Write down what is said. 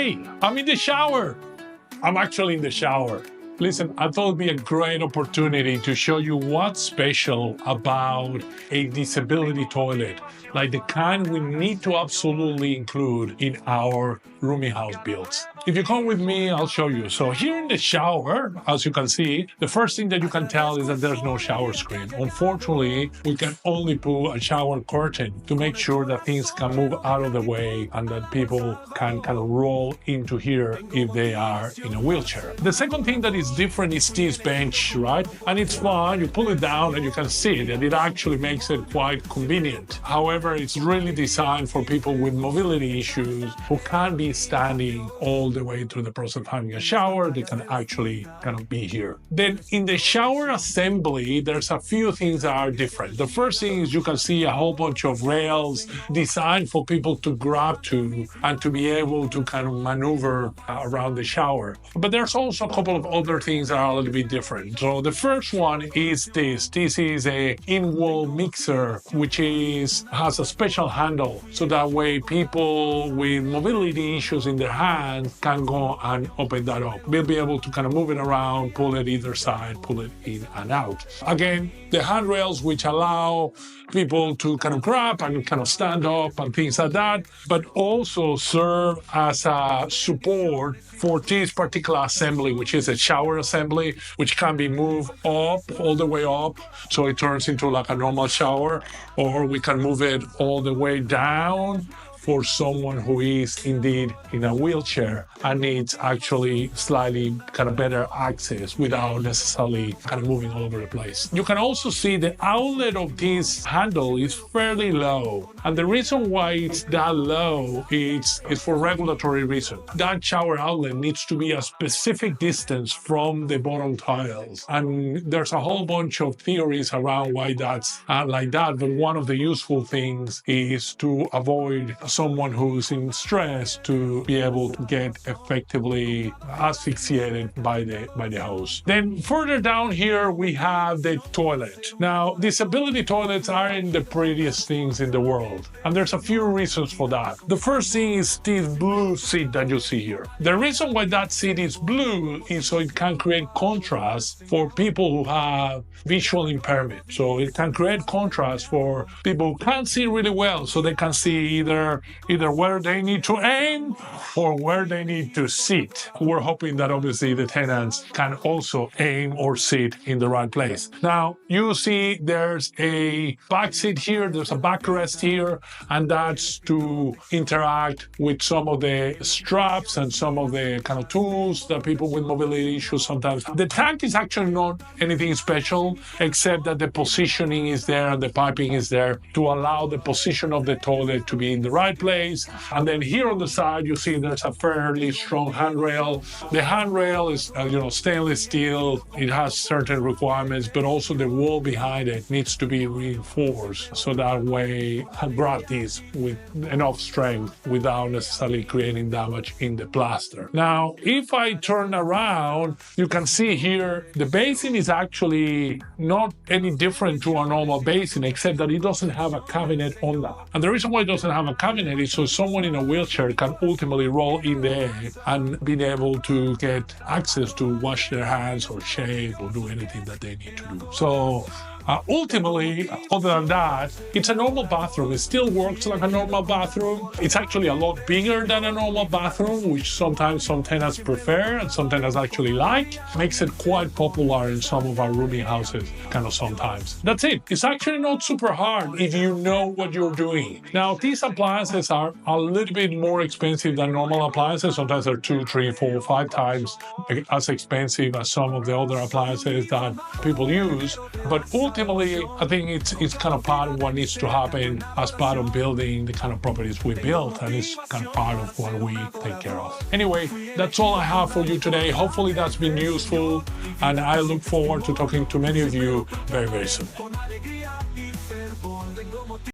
Hey, I'm in the shower. I'm actually in the shower. Listen, I thought it'd be a great opportunity to show you what's special about a disability toilet, like the kind we need to absolutely include in our rooming house builds. If you come with me, I'll show you. So here in the shower, as you can see, the first thing that you can tell is that there's no shower screen. Unfortunately, we can only put a shower curtain to make sure that things can move out of the way and that people can kind of roll into here if they are in a wheelchair. The second thing that is different is this bench, right? And it's fun, you pull it down and you can see it, and it actually makes it quite convenient. However, it's really designed for people with mobility issues who can't be standing all the way through the process of having a shower. They can actually kind of be here. Then in the shower assembly, there's a few things that are different. The first thing is you can see a whole bunch of rails designed for people to grab to and to be able to kind of maneuver around the shower. But there's also a couple of other things that are a little bit different. So the first one is this. This is a in-wall mixer, which has a special handle. So that way people with mobility issues in their hands can go and open that up. We'll be able to kind of move it around, pull it either side, pull it in and out. Again, the handrails, which allow people to kind of grab and kind of stand up and things like that, but also serve as a support for this particular assembly, which is a shower assembly, which can be moved up, all the way up, so it turns into like a normal shower, or we can move it all the way down for someone who is indeed in a wheelchair and needs actually slightly kind of better access without necessarily kind of moving all over the place. You can also see the outlet of this handle is fairly low. And the reason why it's that low is for regulatory reasons. That shower outlet needs to be a specific distance from the bottom tiles. And there's a whole bunch of theories around why that's like that. But one of the useful things is to avoid someone who's in stress to be able to get effectively asphyxiated by the hose. Then further down here, we have the toilet. Now, disability toilets aren't the prettiest things in the world, and there's a few reasons for that. The first thing is this blue seat that you see here. The reason why that seat is blue is so it can create contrast for people who have visual impairment. So it can create contrast for people who can't see really well, so they can see either where they need to aim or where they need to sit. We're hoping that obviously the tenants can also aim or sit in the right place. Now, you see there's a back seat here, there's a backrest here, and that's to interact with some of the straps and some of the kind of tools that people with mobility issues sometimes. The tank is actually not anything special, except that the positioning is there and the piping is there to allow the position of the toilet to be in the right place. And then here on the side, you see there's a fairly strong handrail. The handrail is, stainless steel. It has certain requirements, but also the wall behind it needs to be reinforced so that way I brought this with enough strength without necessarily creating damage in the plaster. Now, if I turn around, you can see here the basin is actually not any different to a normal basin, except that it doesn't have a cabinet on that. And the reason why it doesn't have a cabinet is so someone in a wheelchair can ultimately roll in there and be able to get access to wash their hands or shave or do anything that they need to do. So ultimately, other than that, it's a normal bathroom. It still works like a normal bathroom. It's actually a lot bigger than a normal bathroom, which sometimes some tenants prefer and some tenants actually like. Makes it quite popular in some of our rooming houses, kind of sometimes. That's it. It's actually not super hard if you know what you're doing. Now, these appliances are a little bit more expensive than normal appliances. Sometimes they're 2, 3, 4, 5 times as expensive as some of the other appliances that people use. But ultimately, I think it's kind of part of what needs to happen as part of building the kind of properties we build, and it's kind of part of what we take care of. Anyway, that's all I have for you today. Hopefully that's been useful, and I look forward to talking to many of you very, very soon.